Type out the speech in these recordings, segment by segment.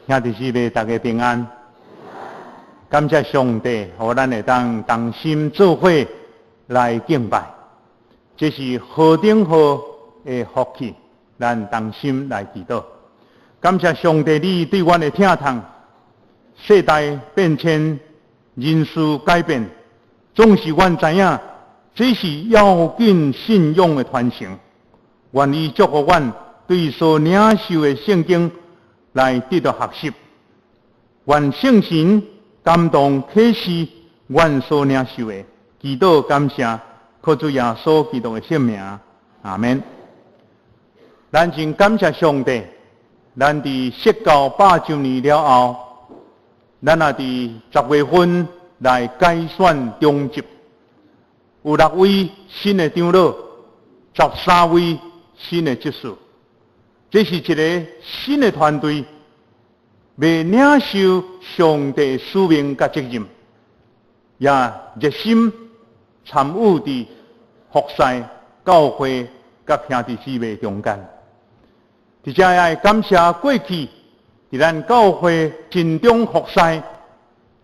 兄弟姊妹，大家平安。感谢上帝，让咱会同心做伙来敬拜，这是何等好的福气！咱同心来祈祷。感谢上帝，你对阮的疼痛，世代变迁，人事改变，总是阮知影，这是要紧信仰的传承。愿意祝福阮对所领受的圣经来得到学习，愿圣神感动启示阮所领受的，祈祷感谢，靠主耶稣基督的圣名，阿门。咱真感谢上帝，咱伫释教80年了后，咱也伫10月份来改选中职，有6位新的长老，13位新的执事，这是一个新的团队，要领受上帝使命甲责任，也热心参与伫服侍教会甲兄弟姊妹中间。而且也感谢过去伫咱教会尽忠服侍，才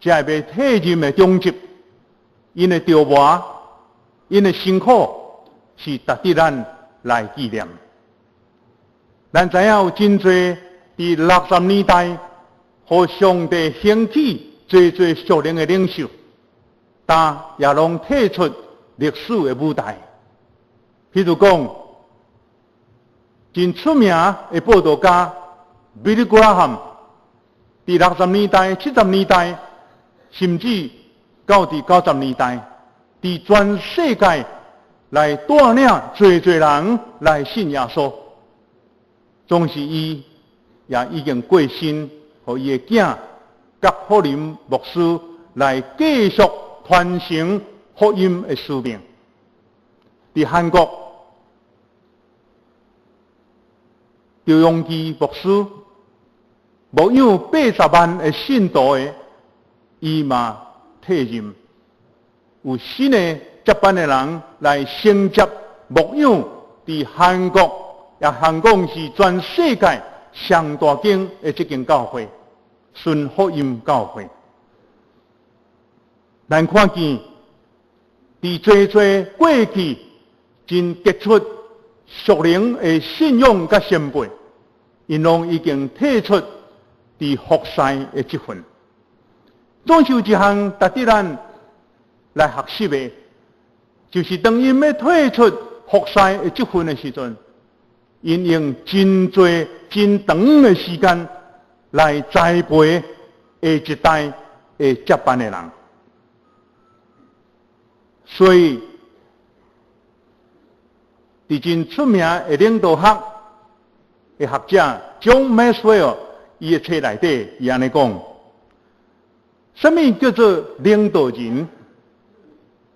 要退任的中职，因的trava磨，因的辛苦，是值得咱来纪念。咱知影有真侪伫60年代，互上帝兴起侪属灵的领袖，但也拢退出历史的舞台。譬如讲，真出名的报道家 Billy Graham， 伫60年代、70年代，甚至到伫90年代，伫全世界来带领侪人来信耶稣。总是伊也已经过身，和伊的囝甲福林牧师来继续传承福音的使命。伫韩国，赵永基牧师牧养80万的信徒的，伊嘛退任，有新的接班的人来承接牧养伫韩国。也韩讲是全世界上大间的这间教会，顺福音教会。咱看见，伫侪过去真杰出属灵的信仰甲先辈，因拢已经退出伫服侍的这份。总是有一项值得咱来学习的，就是当因要退出服侍的这份的时阵。因用真多、真长的时间来栽培下一代的接班的人，所以伫真出名的领导学的学者 John Maxwell 伊的册内底，伊安尼讲：，什么叫做领导人？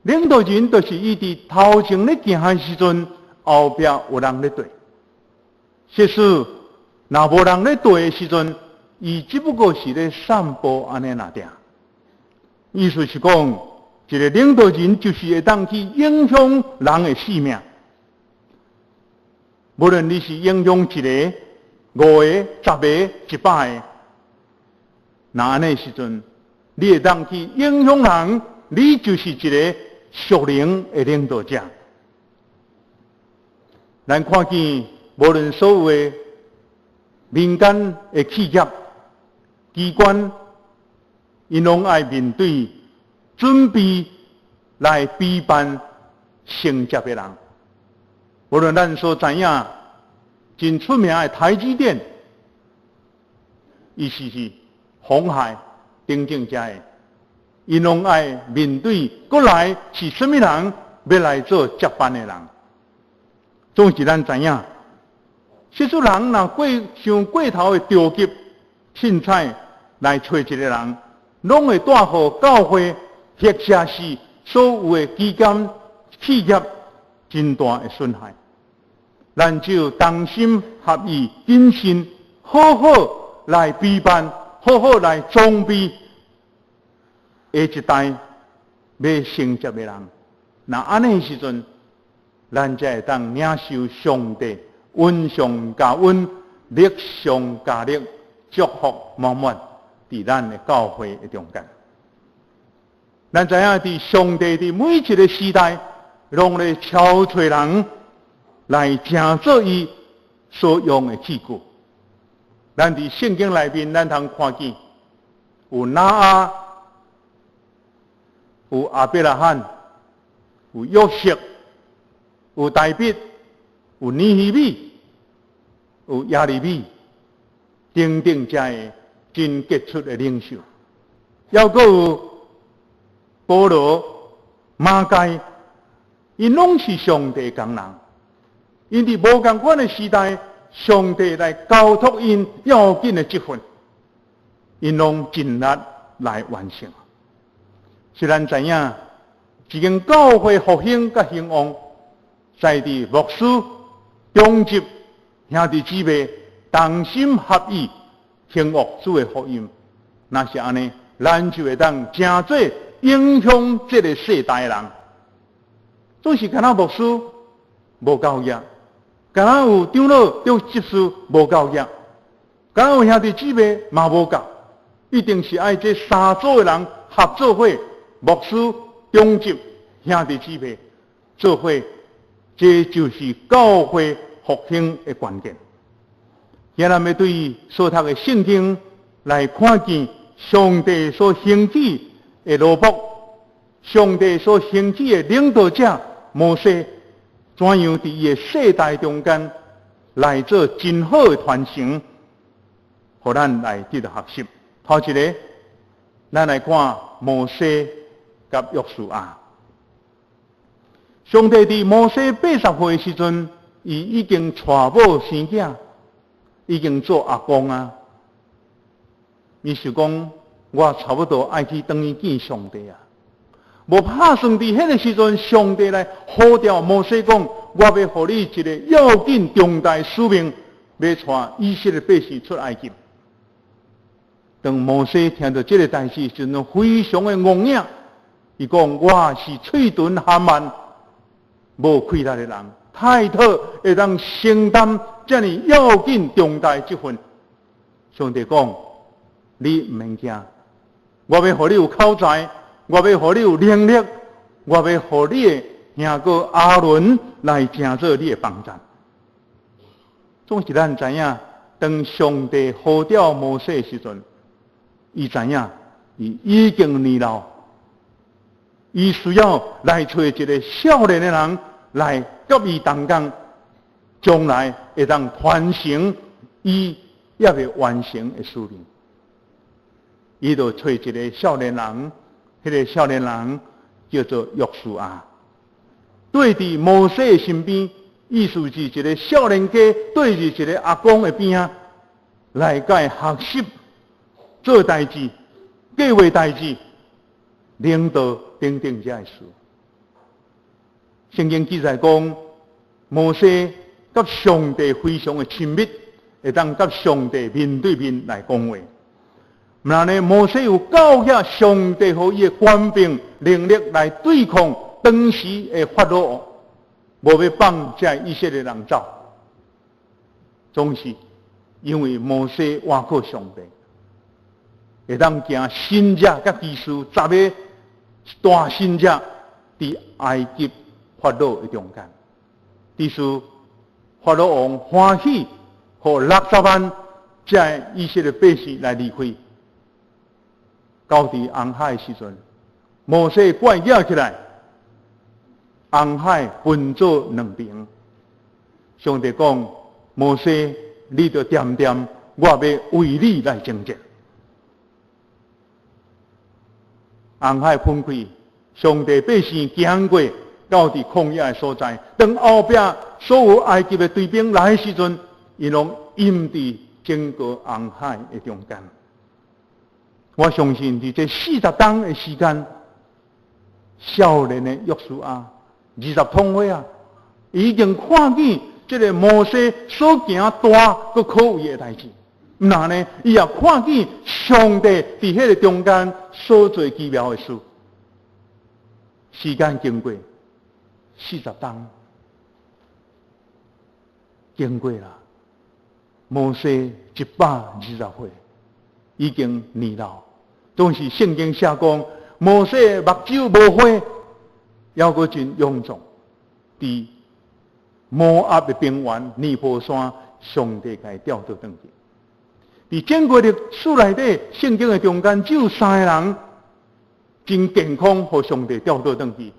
领导人就是伊伫头前咧行的时阵，后壁有人咧对。即使若无人咧对的时阵，伊只不过是咧散步安尼那点。意思是讲，一个领导人就是会当去影响人的性命。无论你是影响1个、5个、10个、100个，那安尼时阵，你会当去影响人，你就是一个属灵的领导者。咱看见。无论所有的民间的企业、机关，因拢爱面对准备来陪伴承接的人。无论咱所知影真出名的台积电，伊是鸿海顶正者的，因拢爱面对过来是什么人要来做接班的人。总是咱知影。许多人若上过头的着急凊彩来找一个人，拢会带互教会或者是所有的基金企业真大的损害。咱只有同心合意、谨慎，好好来陪伴，好好来装备下一代要承接的人。那安尼时阵，咱才会当领受上帝。恩上加恩，力上加力，祝福满满伫咱的教会的中间。咱知影伫上帝的每一个时代，拢咧挑找人来成做伊所用的器具。咱伫圣经内面，咱通看见有拿阿、有亚伯拉罕、有约瑟、有大卫、有尼希米、有亚利米，等等这的真杰出的领袖，还阁有保罗、马该，因拢是上帝工人。因伫无共款的时代，上帝来交托因要紧的职分，因拢尽力来完成。虽然知影，一间教会复兴甲兴旺，在伫牧师、中职、兄弟姊妹同心合意兴旺主的福音，那是安尼，咱就会当真做影响这个世代的人。总是敢若牧师无够业，敢若有长老有执事无够业，敢若有兄弟姊妹嘛无够，一定是爱这三组的人合作伙，牧师、中职、兄弟姊妹做伙，这就是教会复兴的关键。今咱要对所读的圣经来看见上帝所兴起的罗卜，上帝所兴起的领导者摩西，怎样伫伊的世代中间来做真好的传承，互咱来得到学习。头一个，咱来看摩西甲约书亚。上帝伫摩西80岁的时阵，伊已经娶某生囝，已经做阿公啊。伊想讲，我差不多爱去等于见上帝啊。无打算伫迄个时阵，上帝来呼召摩西讲：我要予你一个要紧重大使命，要带以色列百姓出埃及。当摩西听到这个代志，就非常的愕然。伊讲：我是嘴唇含慢、无气力的人，太讨会当承担这么要紧重大职分。上帝讲：你唔免惊，我要予你有口才。我要予你有能力，我要予你的兄哥阿伦来成做你的帮站。总是咱知影，当上帝呼召摩西的时阵，伊知影，伊已经年老，伊需要来找一个少年的人来甲伊同工，将来会当传承伊也未完成的使命。伊就找一个少年人。迄个少年人叫做约书亚，对伫摩西的身边，意思是一个少年家对伫一个阿公的边啊，来甲伊学习做代志、计划代志、领导等等这些事。圣经记载讲，摩西甲上帝非常的亲密，会当甲上帝面对面来讲话。那呢，摩西有教下上帝和伊的官兵能力来对抗当时的法老王，无要放这以色列人走，总是因为摩西倚靠上帝，会当行神者甲技术10个大神者伫埃及法老的中间，于是法老王欢喜，和60万这以色列百姓来离开。到伫红海的时阵，摩西怪叫起来，红海分作两边。上帝讲：摩西，你着点点，我要为你来征战。红海分开，上帝百姓行过到伫旷野的所在。当后壁所有埃及的队兵来的时阵，伊拢淹伫整个红海的中间。我相信伫这40天的时间，少年的约书亚20通岁啊，已经看见这个摩西所行大个可畏的代志。那呢，伊也看见上帝伫迄个中间所做奇妙的事。时间经过40天，经过了，摩西120岁。已经年老，总是圣经写讲，摩西目睭无花，犹阁真勇壮。伫摩押的平原尼泊山，上帝甲伊调倒转去。伫整个历史内底，圣经的中间只有3个人真健康，互上帝调倒转去。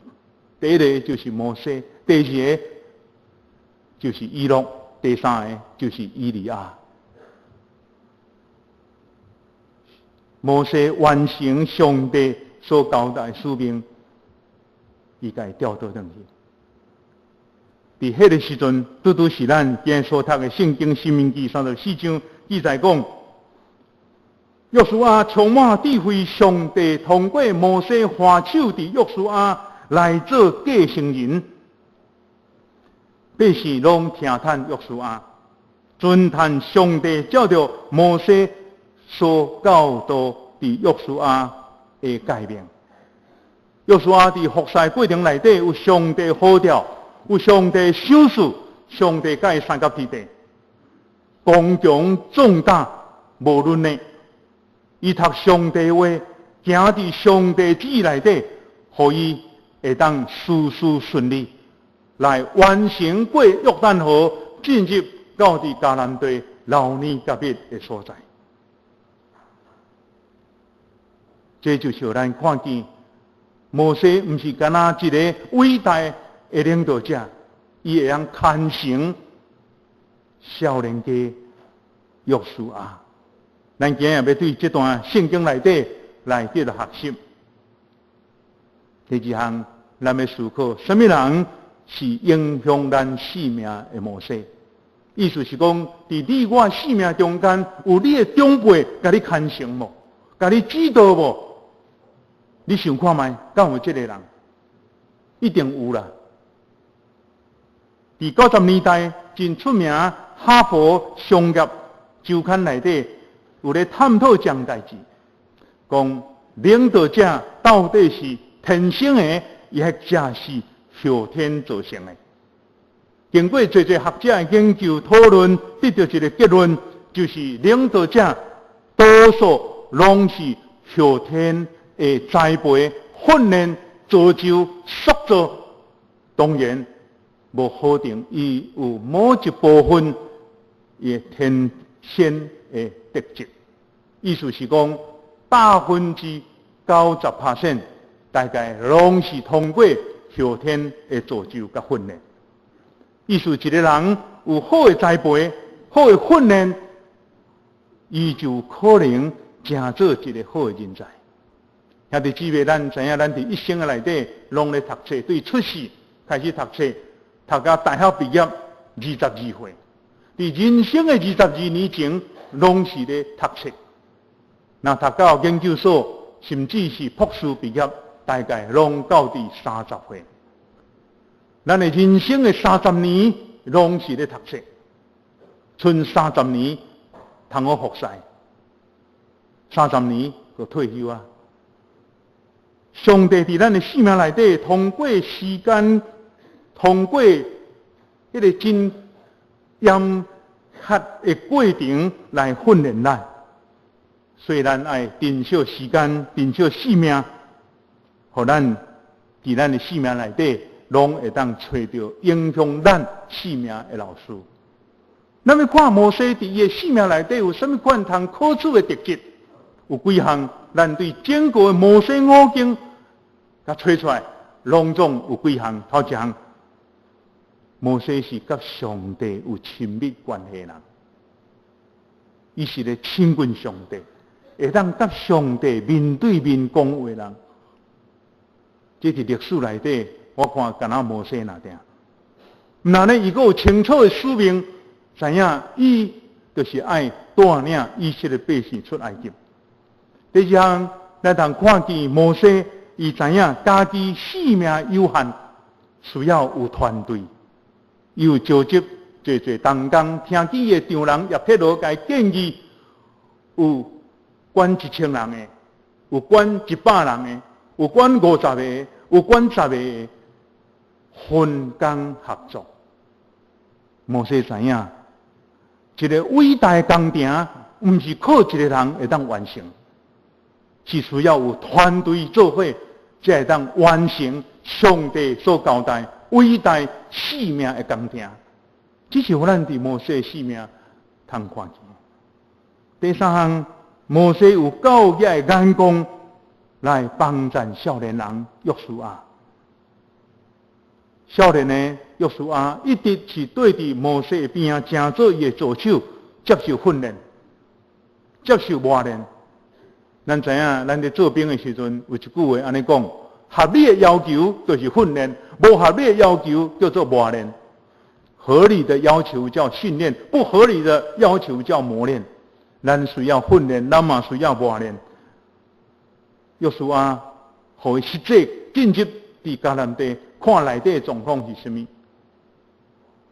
第一个就是摩西，第二个就是以诺，第三个就是以利亚。摩西完成上帝所交代的使命，伊甲伊调倒转去。伫迄个时阵，拄拄是咱今日所读的圣经《申命记》34章记载讲，约书亚充满智慧，上帝通过摩西下手伫约书亚来做继承人，百姓拢听叹约书亚，尊叹上帝照着摩西所教导伫约书亚的诫命。约书亚伫服侍过程内底有上帝呼召，有上帝赏赐，上帝甲伊三甲天地，刚强壮大，无论呢，伊读上帝话，行伫上帝旨意内底，互伊会当事事顺利，来完成过约旦河，进入到伫迦南地老年甲灭的所在。这就是让咱看见，摩西不是干那一个伟大的领导者，伊会当牵成少年家约书亚。咱今日要对这段圣经内底来得到学习。第二项，咱要思考，什么人是影响咱性命的摩西？意思是讲，伫你我性命中间，有你的长辈甲你牵成无？甲你指导无？你想看卖，敢有这个人？一定有啦。伫90年代真出名哈佛商业周刊内底有咧探讨这样代志，讲领导者到底是天生的，抑或者是后天造成的？经过侪学者的研究讨论，得到一个结论，就是领导者多数拢是后天的栽培、训练、造就、塑造，当然无否定伊有某一部分的天生的特质。意思是讲，90%大概拢是通过后天的造就甲训练。意思一个人有好的栽培、好的训练，伊就可能成做一个好的人才。兄弟姊妹，咱知影，咱伫一生的内底，拢咧读册，对出世开始读册，读到大学毕业22岁，伫人生的22年前，拢是咧读册。那读到研究所，甚至是博士毕业，大概拢到伫30岁。咱的人生的30年，拢是咧读册，剩30年通好服侍，30年就退休啊。上帝伫咱的生命内底，通过时间，通过迄个真严苛的过程来训练咱，所以咱爱珍惜时间，珍惜生命，互咱伫咱的生命内底，拢会当找到影响咱生命的老师。咱要看摩西伫伊的生命内底有什么款通可取的特质？有几项，咱对整个的摩西五经。甲吹出来，拢总有几项。头一项，摩西是甲上帝有亲密关系的人，伊是咧亲近上帝，会当甲上帝面对面讲话的人。这是历史内底，我看敢若摩西那点。那呢，伊个有清楚的使命，知影伊就是爱带领以色列百姓出埃及。第二项，咱通看见摩西。伊知影家己性命有限，需要有团队，伊有召集侪同工，听见的长人叶铁罗甲伊建议，有管1000人的，有管100人的，有管50个，有管10个，分工合作。摩西知影，一个伟大的工程不是靠一个人会当完成，是需要有团队做伙，才会当完成上帝所交代伟大使命的工程。这是互咱伫摩西的使命通看见。第三项，摩西有教育的眼光来帮助少年人约书亚。少年的约书亚一直是对伫摩西的边仔，正做伊的助手，接受训练，接受磨练。咱知影，咱伫做兵的时阵，有一句话安尼讲：合理的要求就是训练，无合理的要求叫做磨练。合理的要求叫训练，不合理的要求叫磨练。咱需要训练，咱嘛需要磨练。约书亚互伊实际进入伫迦南地，看内底的状况是甚物，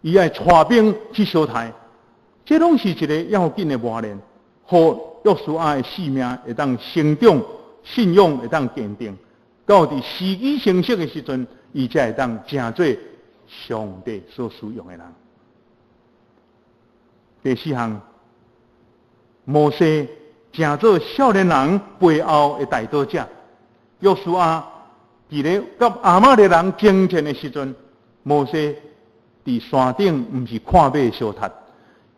伊爱带兵去相待，这拢是一个要紧的磨练，互约书亚的性命会当成长，信仰会当坚定，到伫时机成熟的时阵，伊才会当成做上帝所使用的人。第四项，摩西成做少年人背后的带导者。约书亚伫咧甲亚玛力人征战的时阵，摩西伫山顶毋是看马相踢，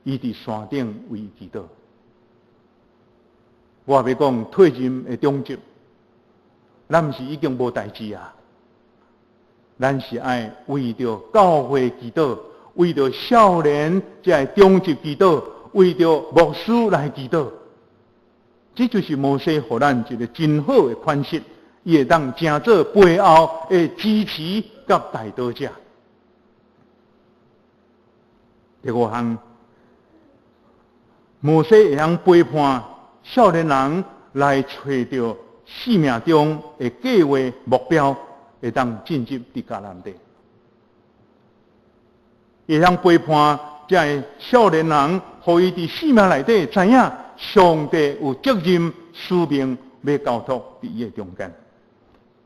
伊伫山顶为祈祷。我要讲退任的中职，咱毋是已经无代志啊。咱是爱为着教会祈祷，为着少年才会中职祈祷，为着牧师来祈祷。这就是摩西给咱一个真好的款式，伊会当成做背后的支持甲带导者。第五项，摩西会晓陪伴少年人来找到生命中的计划目标，会当进入伫迦南地。会晓陪伴这个少年人，互伊伫生命内底知影上帝有责任使命要交托伫伊的中间。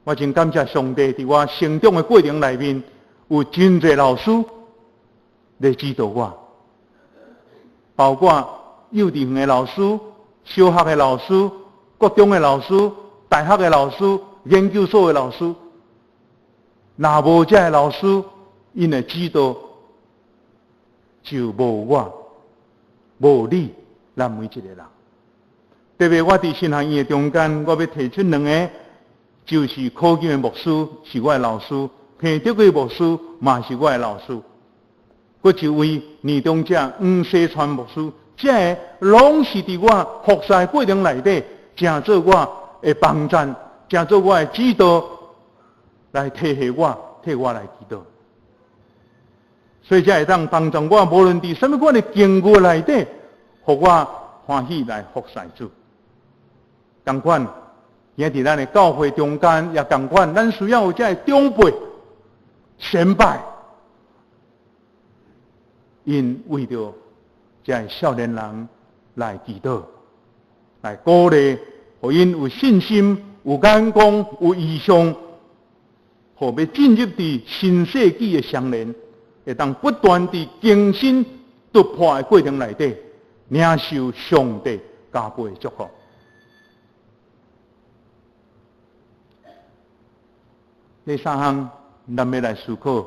我真感谢上帝伫我成长的过程内面，有真侪老师来指导我，包括幼稚园的老师、小学的老师、国中的老师、大学的老师、研究所的老师。若无这些老师，因的指导就无我，无你，咱每一个人。特别我伫新学院的中间，我要提出两个，就是考卷的牧师是我的老师，评德的牧师嘛是我的老师。搁一位年长者黄世川牧师，这个拢是伫我服侍过程内底，正做我的帮衬，正做我的指导，来替我来祈祷。所以才会当帮助我，无论伫什么款的经过内底，互我欢喜来服侍主。同款，也伫咱的教会中间也同款，咱需要有这长辈、先辈，因为着这少年人来祈祷，来鼓励，互因有信心、有眼光、有意向，互要进入伫新世纪的相连，会当不断地更新突破的过程内底，领受上帝加倍的祝福。第三项，咱要来思考，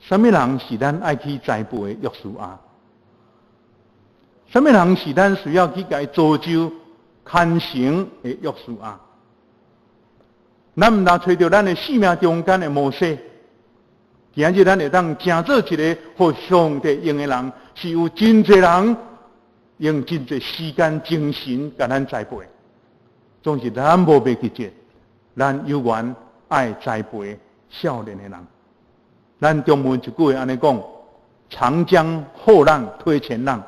什么人是咱爱去栽培的约书亚？什么人是咱需要去给造就、看成的约书亚？咱毋若找到咱的生命中间的模式，今日咱会当成做一个互上帝用的人，是有真侪人用真侪时间、精神甲咱栽培，总是咱无袂去接，咱有缘爱栽培少年的人。咱中文一句话安尼讲：长江后浪推前浪，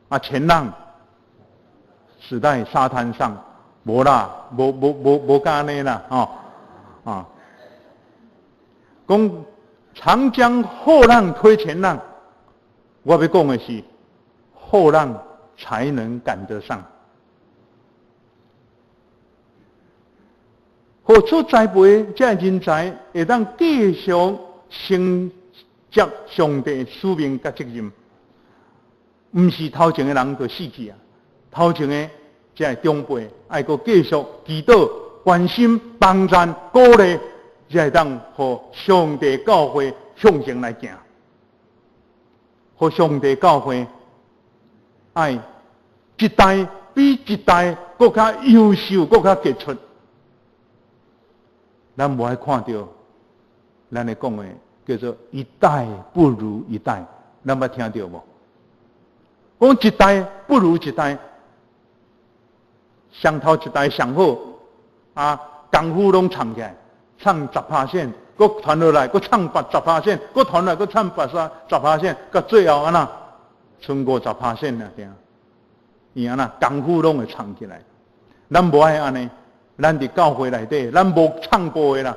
啊，前浪死在沙滩上，无啦，无干安尼啦，啊，讲长江后浪推前浪，我要讲的是后浪才能赶得上。何处栽培这人才，会当继续承接上帝使命甲责任？毋是头前的人就死去啊！头前的这长辈爱阁继续祈祷、关心、帮赞、鼓励，才会当和上帝教会向前来行，和上帝教会爱一代比一代更加优秀、更加杰出。咱无爱看到，咱咧讲的叫做一代不如一代，咱捌听到无？讲一代不如一代，上头一代上好啊，功夫拢唱起来，唱10%，搁传落来，搁唱10%，搁传落来，搁唱10%，到最后安那剩50%啦，对啊。伊安那功夫拢会唱起来，咱无爱安尼。咱伫教会内底，咱无唱播的啦，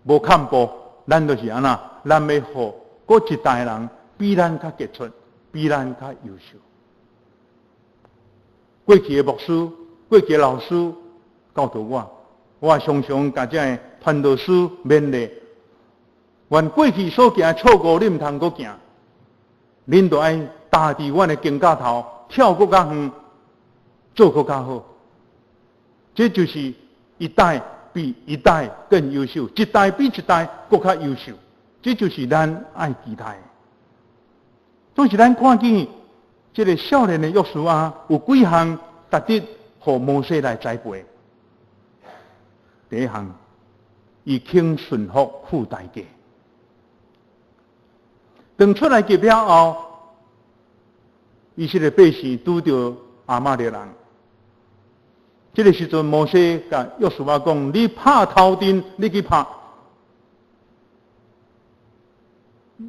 无看播，咱就是安那，咱要好，嗰一代人比咱较杰出，比咱较优秀。过去的牧师，过去的老师教导我常常甲这个传道师勉励，阮过去所行的错误，你毋通阁行，恁着爱踏伫阮的肩胛头，跳阁较远，做阁较好。这就是一代比一代更优秀，一代比一代更加优秀。这就是咱爱期待的。总是咱看见这个少年的约书亚有几项值得和摩西来栽培。第一项，伊肯顺服付代价。等出来结了后，以色列百姓拄到亚玛力人。这个时阵，摩西甲约书亚讲：“你拍头阵，你去拍。”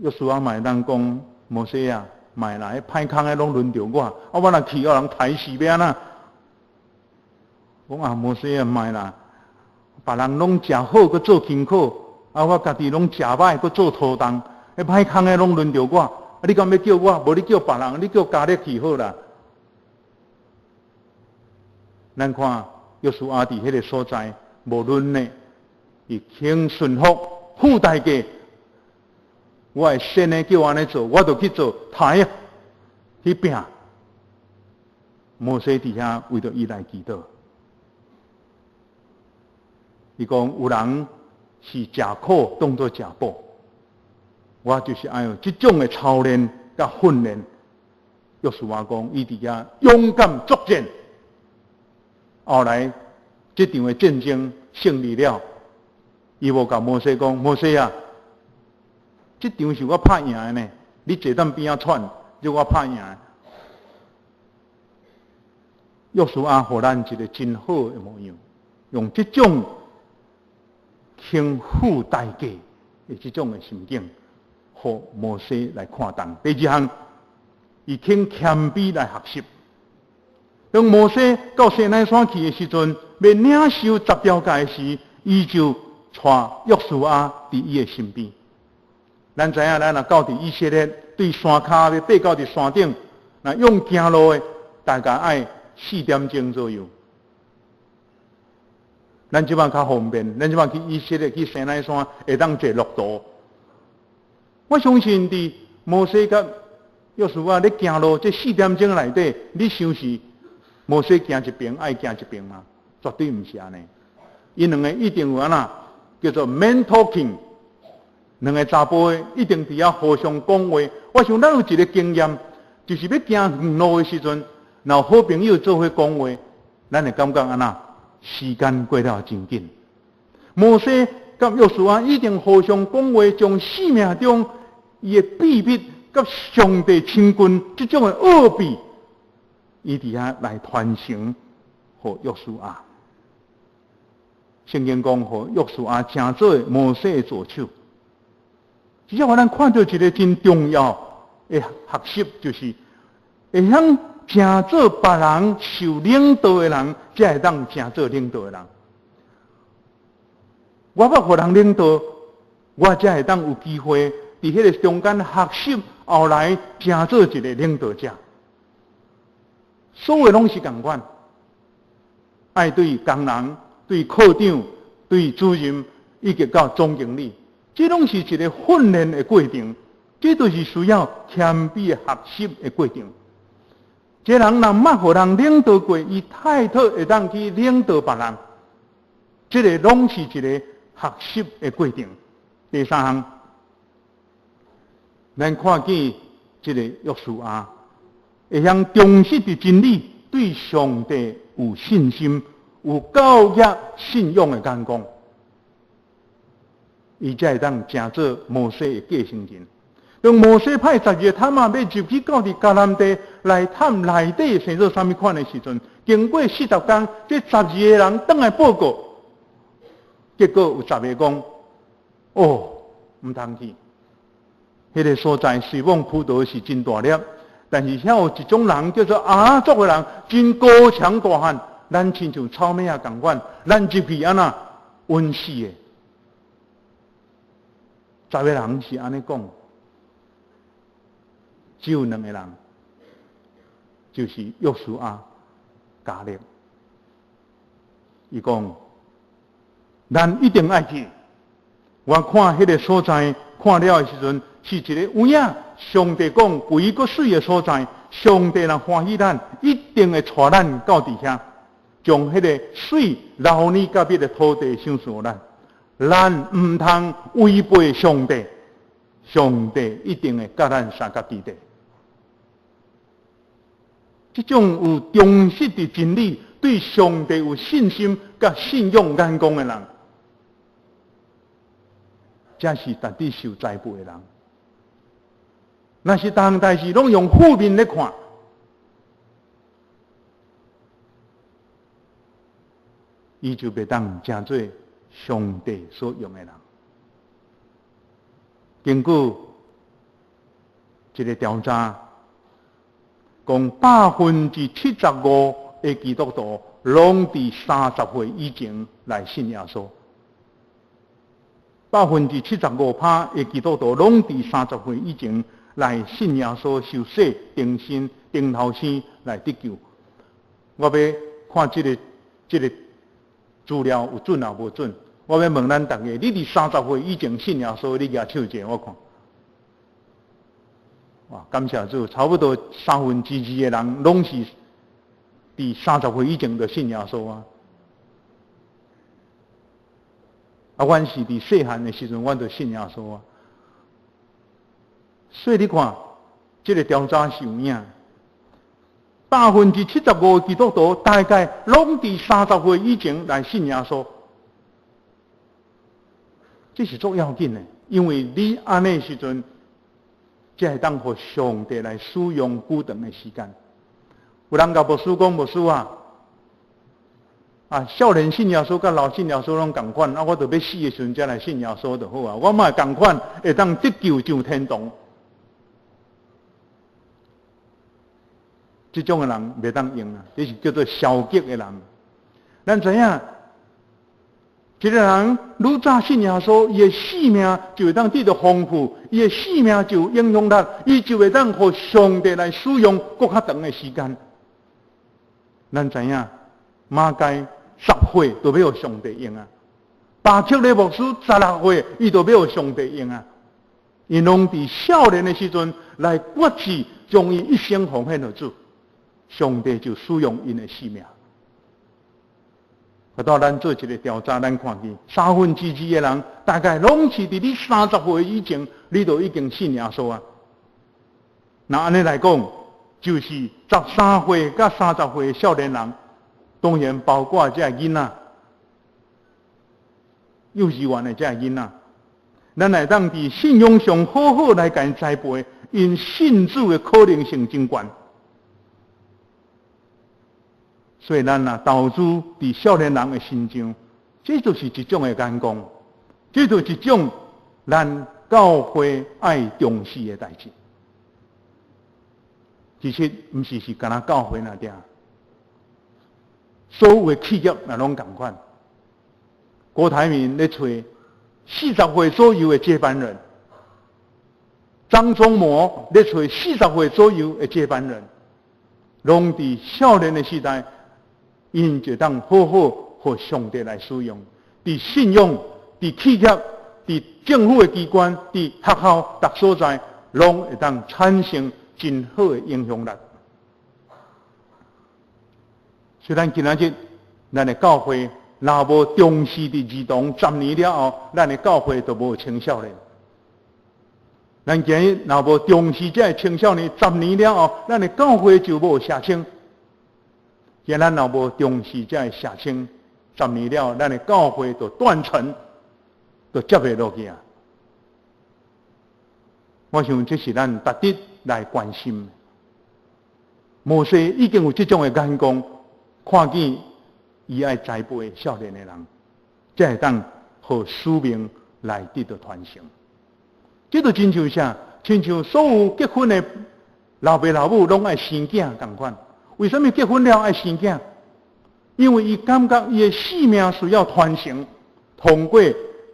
约书亚嘛当讲：“摩西啊，卖来歹空的拢轮到我，我若去，有人抬死要安怎？”讲啊，摩西啊，卖啦，别人拢食好，搁做辛苦，我家己拢食歹，搁做拖动，歹空的拢轮到我，你敢要叫我？无你叫别人，你叫加勒去好啦。咱看约书亚伫迄个所在，无论呢，伊肯顺服付代价。我会先呢叫安尼做，我就去做，抬啊去拼。摩西伫遐为着伊来祈祷。伊讲有人是食苦当作食补，我就是爱有这种的操练甲训练。约书亚讲，伊伫遐勇敢作战。后来，这场的战争胜利了，伊无甲摩西讲：“摩西啊，这场是我拍赢的呢，你坐踮边仔喘，叫我拍赢的。”约书亚互咱一个真好的模样，用这种肯付代价的这种的心境，互摩西来看重。第二项，伊肯谦卑来学习。当摩西到西奈山去的时阵，要领受10条诫时，伊就带约书亚伫伊的身边。咱知影，咱若到伫以色列，对山骹要爬到伫山顶，那用行路的，大概爱4点钟左右。咱即摆较方便，咱即摆去以色列去西奈山，会当坐骆驼。我相信伫摩西甲约书亚咧行路，这4点钟内底，你想是？摩西行一边，爱行一边吗？绝对不是安尼。因两个一定有安那叫做 man talking， 两个查甫的一定伫遐互相讲话。我想咱有一个经验，就是要行远路的时阵，若好朋友做伙讲话，咱会感觉安那时间过了真紧。摩西甲约书亚一定互相讲话，将生命中伊的秘密甲上帝亲近这种的奥秘。伊伫遐来传承，互约书亚。圣经讲，互约书亚成做摩西的左手。只要咱看到一个真重要的学习，就是会晓成做别人受领导的人，才会当成做领导的人。我要互人领导，我才会当有机会伫迄个中间学习，后来成做一个领导者。所有拢是同款，爱对工人、对科长、对主任，以及到总经理，这拢是一个训练的过程，这都是需要谦卑的学习的过程。这人若捌互人领导过，伊太特会当去领导别人。这个拢是一个学习的过程。第三项，咱看见这个约书亚会晓忠实的真理，对上帝有信心，有教育信仰的眼光，伊才会当成做摩西的继承人。当摩西派12个探仔要入去到伫迦南地来探内底生做啥物款的时阵，经过40天，这12个人倒来报告，结果有10个讲：哦，唔通去。迄个所在水往葡萄是真大粒，但是遐有一种人叫做阿族的人，真高强大汉，咱亲像草莓啊共款，咱入去安那温死的。10个人是安尼讲。只有2个人，就是约书亚、迦勒。伊讲，咱一定爱去。我看迄个所在，看了的时阵，是一个有影。上帝讲，肥个水的所在，上帝若欢喜咱，一定会带咱到伫遐，将迄个水留呢甲迄个土地享受咱。咱唔通违背上帝，上帝一定会甲咱相甲基地。这种有忠实的真理，对上帝有信心、甲信仰眼光的人，才是值得受栽培的人。若是当代志拢用负面来看，伊就袂当成做上帝所用的人。经过一个调查。讲75%的基督徒拢伫30岁以前来信耶稣，75%的基督徒拢伫30岁以前来信耶稣受洗、定心、定头生来得救。我要看这个资料有准啊无准？我要问咱大家：你伫30岁以前信耶稣，你举手一下我看。哇！感谢主，差不多2/3的人拢是伫30岁以前就信耶稣啊。阮是伫细汉的时阵，阮就信耶稣啊。所以你看，这个调查是有影，75%的基督徒大概拢伫30岁以前来信耶稣，这是足要紧的，因为你安尼时阵。才会当互上帝来使用久长的时间。有人甲牧师讲，牧师啊，少年信耶稣甲老信耶稣拢共款，我就要死的时阵才来信耶稣就好啊。我嘛共款会当得救上天堂。这种的人袂当用啊，这是叫做消极的人。咱知影？一个人愈早信耶稣，伊的生命就会当得到丰富，伊的生命就有影响力，伊就会当互上帝来使用更较长的时间。咱知影，马街10岁就要互上帝用啊，巴切勒牧师16岁，伊就要互上帝用啊。因拢伫少年的时阵来决志，将伊一生奉献给主，上帝就使用因的生命。到咱做一个调查，咱看见2/3的人大概拢是伫你30岁以前，你就已经信耶稣啊。那安尼来讲，就是13岁到30岁的少年人，当然包括这囡仔，幼稚园的这囡仔，咱来当伫信仰上好好来甲因栽培，因信主的可能性真悬。所以咱投资伫少年人的身上，这就是一种的眼光，这就是一种咱教会爱重视的代志。其实不是干那教会那点，所有的企业也拢同款。郭台铭咧找40岁左右的接班人，张忠谋咧找40岁左右的接班人，拢伫少年的时代。因就当好好互上帝来使用，伫信仰、伫企业、伫政府的机关、伫学校、各所在，拢会当产生真好的影响力。所以咱今仔日咱的教会若无重视伫儿童10年了后，咱的教会就无青少年。咱今日若无重视这青少年10年了后，咱的教会就无社青。既然咱若无重视这社青10年了后，咱的教会就断层，就接袂落去啊！我想这是咱值得来关心。摩西已经有这种的眼光，看见伊爱栽培少年的人，才会当互使命来得到传承。这就亲像啥？亲像所有结婚的老爸老母拢爱生囝同款。为什么结婚了爱生囝？因为伊感觉伊的性命需要传承，通过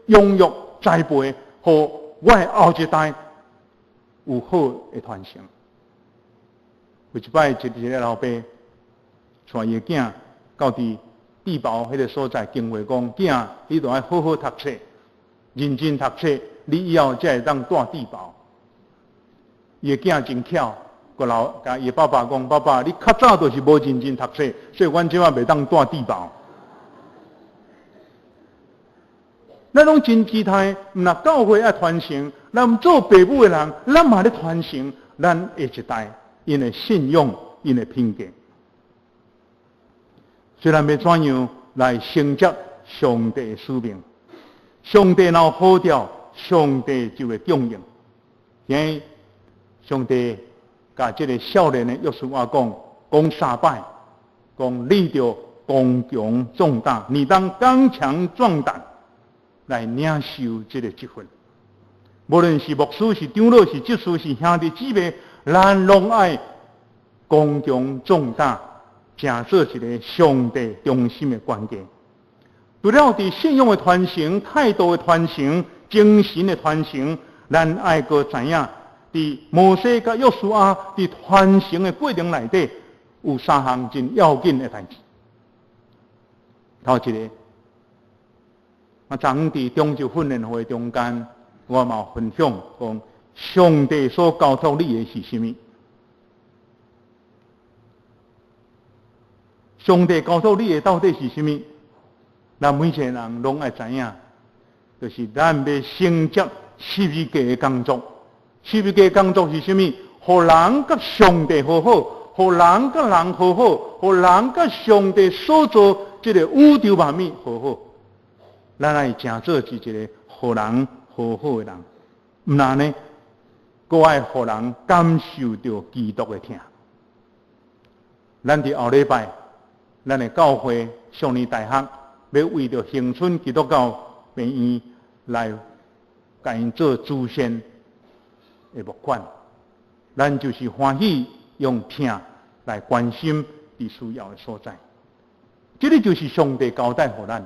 养育栽培，互我的后一代有好的传承。有一摆，一个老爸带伊的囝到伫地堡迄个所在，经过讲，囝你都要好好读册，认真读册，你以后才会当带地堡。伊的囝真巧，个甲伊爸爸讲：爸爸，你较早就是无认真读册，所以阮即摆袂当带地堡。咱拢真期待，若教会爱传承，咱做父母的人，咱嘛咧传承咱下一代因的信仰、因的品格。虽然要怎样来承接上帝的使命，上帝若好调，上帝就会供应。因为上帝甲这个少年的约书亚讲3摆，讲你着刚强壮大，你当刚强壮胆来领受这个职分。无论是牧师、是长老、是执事、是兄弟姊妹，咱拢爱刚强壮大，成做一个上帝中心的关键。除了伫信仰的传承、态度的传承、精神的传承，咱爱个知影，伫摩西甲约书亚伫传承的过程内底，有3项真要紧的代志。头一个，昨昏伫中州训练会中间，我嘛有分享讲，上帝所交托你的是甚么？上帝交托你的到底是甚么？咱每一个人拢爱知影，就是咱要承接十字架的工作。十字架的工作是甚么？互人甲上帝和好，互人甲人和好，互人甲上帝所做这个宇宙万物和好。咱爱成做是一个互人和好的人，唔然呢，搁爱互人感受到基督的疼。咱伫后礼拜，咱的教会上年大学要为着恒春基督教病院来甲因做主线的募款，咱就是欢喜用疼来关心伫需要的所在。这个就是上帝交代给咱，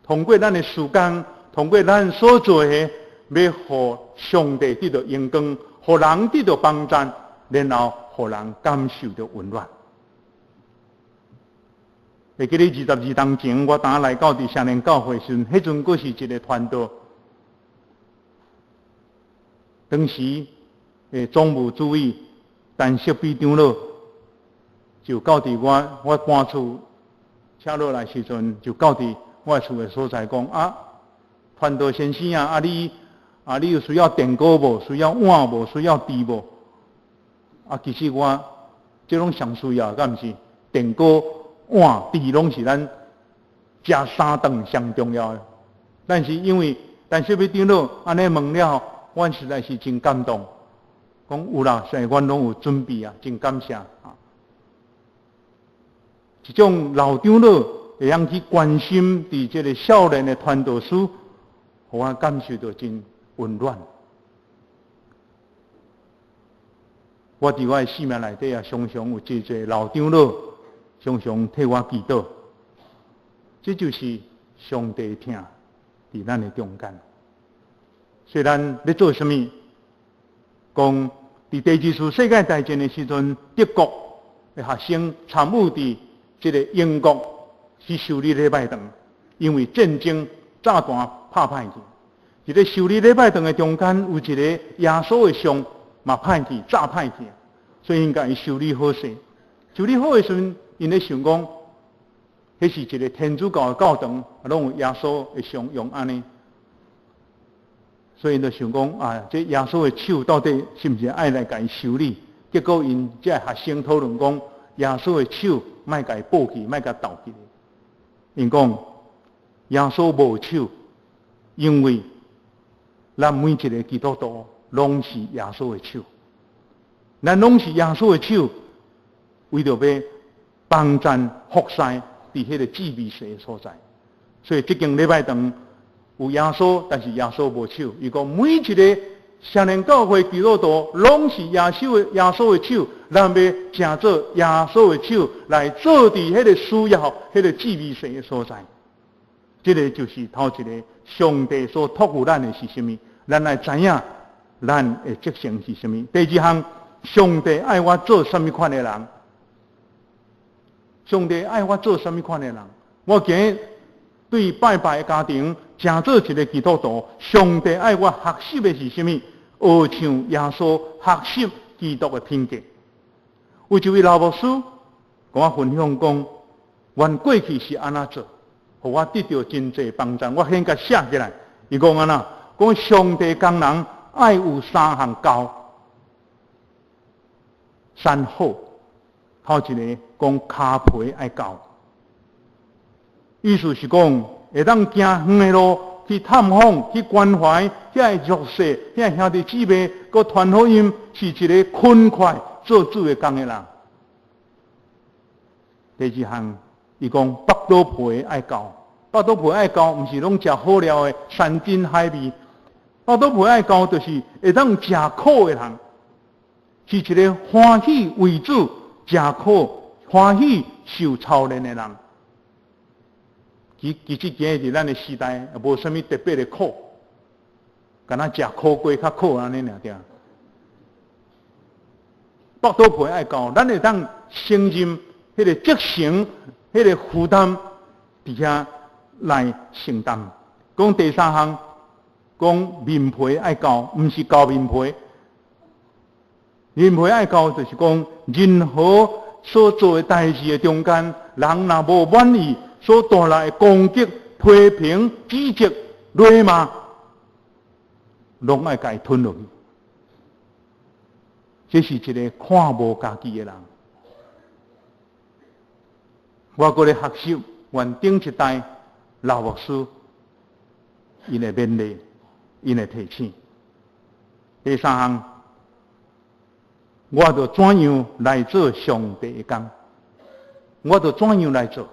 通过咱的时间，通过咱所做的，要互上帝得到荣光，互人得到帮助，然后互人感受到温暖。会记得22当前，我当来到伫少年教会时，迄阵佫是一个传道，当时总务主任陈锡比长老就到伫我搬厝车落来时阵，就到伫我厝的所在讲啊，传道先生啊，你有需要电锅无？需要碗无？需要箸无？其实我这拢上需要，敢毋是？电锅、碗、箸拢是咱食3顿上重要的。但是因为陈锡比长老安尼问了，阮实在是真感动。讲有啦，所以阮拢有准备啊，真感谢啊！这种老长老会晓去关心伫这个少年的传道书，互我感受到真温暖。我伫我的生命内底啊，常常有这些老长老，常常替我祈祷。这就是上帝疼伫咱的中间。虽然要做什么，讲伫第二次世界大战的时阵，德国的学生参与伫这个英国去修理礼拜堂，因为战争炸弹拍歹去。一个修理礼拜堂的中间有一个耶稣的像，嘛歹去炸歹去，所以应该修理好势。修理好的时阵，因咧想讲，迄是一个天主教的教堂，拢有耶稣会常用安尼。所以就想讲啊，这耶稣的手到底是不是爱来甲伊修理？结果因这学生讨论讲，耶稣的手莫甲伊抱起，莫甲倒起。因讲耶稣无手，因为咱每一个基督徒拢是耶稣的手，咱拢是耶稣的手，为着要帮赞服侍伫迄个至美神的所在。所以这间礼拜堂有耶稣，但是耶稣无手。伊讲每一个少年教会基督徒拢是耶稣的手，咱要成做耶稣的手来做伫迄个需要、迄个至美神的所在。这个就是头一个上帝所托付咱的是什么？咱来知影咱的职责是什么。第二项，上帝爱我做什么款的人？上帝爱我做什么款的人？我今日对拜拜的家庭，成做一个基督徒，上帝爱我学习的是什么？学像耶稣学习基督的品格。有一位老牧师跟我分享讲，阮过去是安怎做，互我得到真济帮助。我先甲写起来。伊讲安怎？讲上帝工人爱有三项教，三好。头一个讲骹皮爱教，意思是讲会当行远的路去探访、去关怀遐个弱势、遐兄弟姊妹，佮传福音，是一个勤快做主的工的人。第二项，伊讲腹肚皮爱教，腹肚皮爱教，毋是拢食好料的山珍海味，腹肚皮爱教就是会当食苦的人，是一个欢喜为主。食苦欢喜受操练的人，其实今日咱的时代也无什么特别的苦，敢若食苦粿较苦安尼尔点。腹肚皮爱教，咱会当承认迄个责成、迄个负担，伫遐来承担。讲第三项，讲面皮爱教，毋是教面皮。面皮爱教就是讲，任何所做的代志的中间，人若无满意，所带来的攻击、批评、指责、辱骂，拢爱甲伊吞落去。这是一个看无家己的人。我过来学习，原顶一代老牧师，因的勉励，因的提醒。第三项。我就怎样来做上帝的工？我就怎样来做？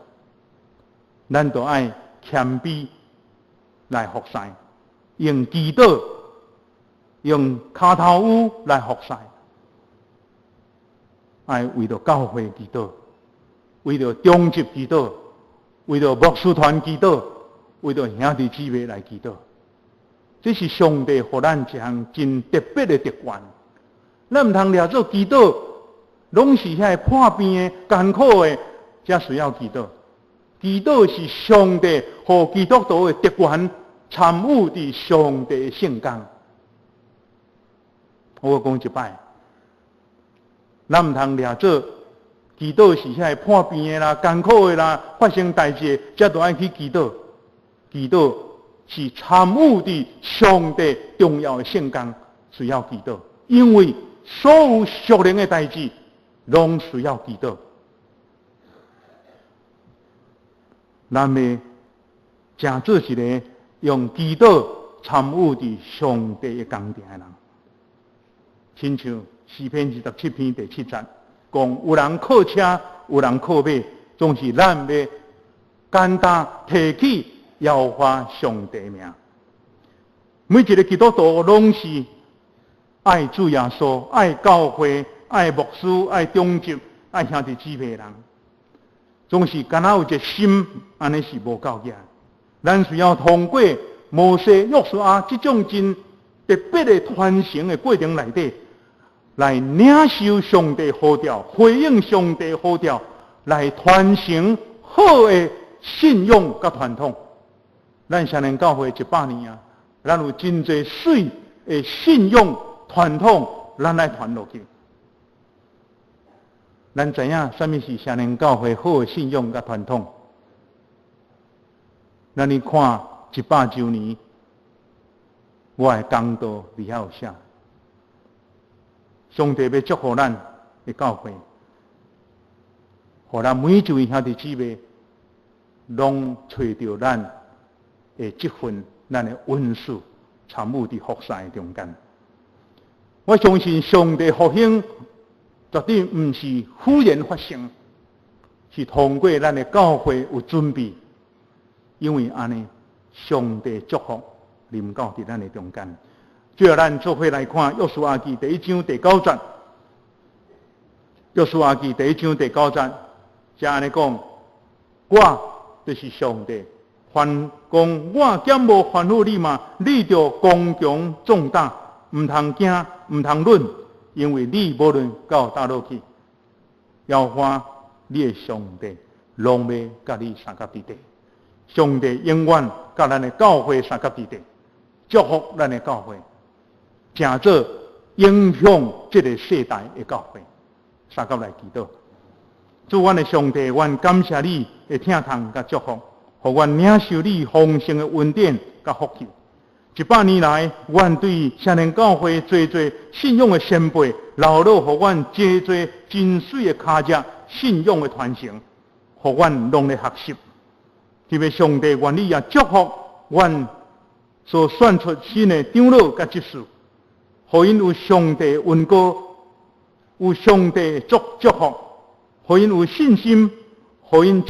咱就爱谦卑来服侍，用祈祷、用骹头乌来服侍，爱为着教会祈祷，为着中级祈祷，为着牧师团祈祷，为着兄弟姊妹来祈祷。这是上帝给咱一项真特别的特权。咱唔通抓做祈祷，拢是遐破病的、艰苦的，才需要祈祷。祈祷是上帝和基督徒的特权，参与伫上帝的圣工。我讲一摆，咱唔通抓做祈祷是遐破病的啦、艰苦的啦、发生代志，才都爱去祈祷。祈祷是参与伫上帝重要的圣工，需要祈祷，因为所有属灵的代志，拢需要祈祷。咱们真做一个用祈祷参与伫上帝的工程的人。亲像诗篇27篇第7节，讲有人靠车，有人靠马，总是咱要简单提起摇花上帝名。每一个基督徒拢是爱主耶稣、爱教会、爱牧师、爱中级、爱兄弟姊妹人，总是敢若有一个心，安尼是无够个。咱需要通过摩西、约书亚这种真特别的传承的过程内底，来领受上帝呼召，回应上帝呼召，来传承好的信仰甲传统。咱少年教会100年啊，咱有真侪水的信仰。传统，咱来传落去。咱知影什么是少年教会好的信仰甲传统？咱你看100周年，我的公道里遐有写，上帝要祝福咱的教会，互咱每一位兄弟姊妹，拢找到咱的这份咱的恩赐，参与伫服侍的中间。我相信上帝复兴绝对不是忽然发生，是通过咱的教会有准备，因为安尼，上帝祝福临到伫咱的中间。最后，咱做伙来看《约书亚记》第1章第9节。《约书亚记》第1章第9节，才安尼讲：我就是上帝，凡讲我减无烦恼你嘛，你就刚强壮大，唔通惊，唔通论，因为你无论到倒落去，要花你的上帝，拢要甲你三甲伫地。上帝永远甲咱的教会三甲伫地，祝福咱的教会，诚做影响这个世代的教会。三甲来祈祷，主阮的上帝，阮感谢你的听从甲祝福，互阮领受你丰盛的恩典甲福气。100年来，阮对少年教会做信仰的先辈，留落互阮做真水的脚迹，信仰的传承，互阮拢来学习。特别上帝愿意也祝福阮所选出新的长老甲执事，互因有上帝的恩膏，有上帝的祝福，互因有信心，互因